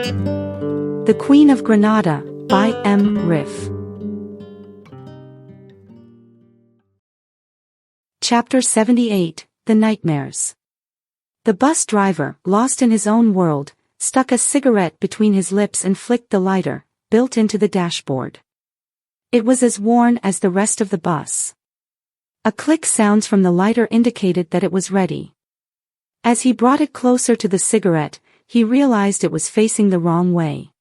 The Queen of Granada, by M. Riff. Chapter 78, The Nightmares. The bus driver, lost in his own world, stuck a cigarette between his lips and flicked the lighter, built into the dashboard. It was as worn as the rest of the bus. A click sounds from the lighter indicated that it was ready. As he brought it closer to the cigarette, he realized it was facing the wrong way.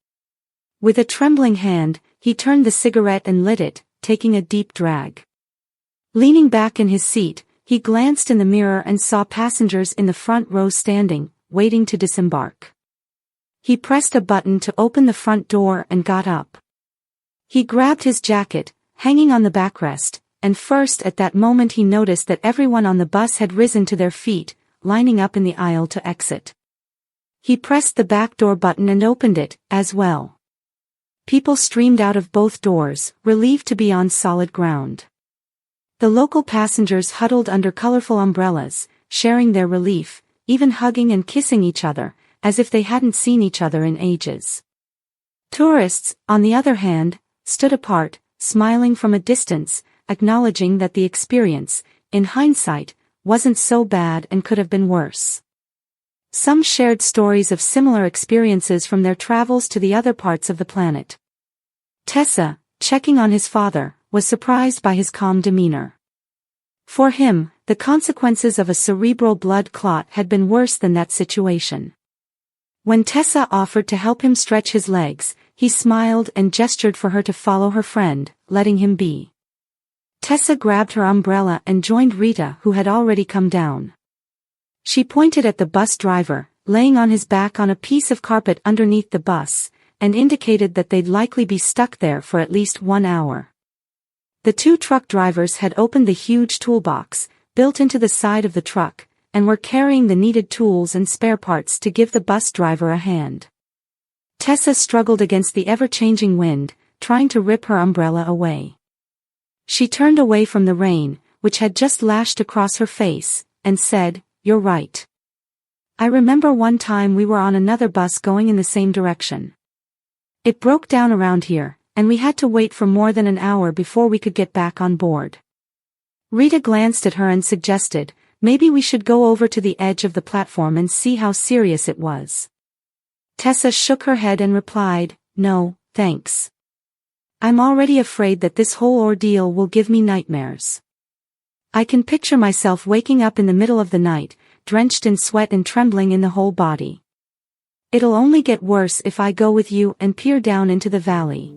With a trembling hand, he turned the cigarette and lit it, taking a deep drag. Leaning back in his seat, he glanced in the mirror and saw passengers in the front row standing, waiting to disembark. He pressed a button to open the front door and got up. He grabbed his jacket, hanging on the backrest, and first at that moment he noticed that everyone on the bus had risen to their feet, lining up in the aisle to exit. He pressed the back door button and opened it, as well. People streamed out of both doors, relieved to be on solid ground. The local passengers huddled under colorful umbrellas, sharing their relief, even hugging and kissing each other, as if they hadn't seen each other in ages. Tourists, on the other hand, stood apart, smiling from a distance, acknowledging that the experience, in hindsight, wasn't so bad and could have been worse. Some shared stories of similar experiences from their travels to the other parts of the planet. Tessa, checking on his father, was surprised by his calm demeanor. For him, the consequences of a cerebral blood clot had been worse than that situation. When Tessa offered to help him stretch his legs, he smiled and gestured for her to follow her friend, letting him be. Tessa grabbed her umbrella and joined Rita, who had already come down. She pointed at the bus driver, laying on his back on a piece of carpet underneath the bus, and indicated that they'd likely be stuck there for at least 1 hour. The two truck drivers had opened the huge toolbox, built into the side of the truck, and were carrying the needed tools and spare parts to give the bus driver a hand. Tessa struggled against the ever-changing wind, trying to rip her umbrella away. She turned away from the rain, which had just lashed across her face, and said, "You're right. I remember one time we were on another bus going in the same direction. It broke down around here, and we had to wait for more than an hour before we could get back on board." Rita glanced at her and suggested, "Maybe we should go over to the edge of the platform and see how serious it was." Tessa shook her head and replied, "No, thanks. I'm already afraid that this whole ordeal will give me nightmares. I can picture myself waking up in the middle of the night, drenched in sweat and trembling in the whole body. It'll only get worse if I go with you and peer down into the valley."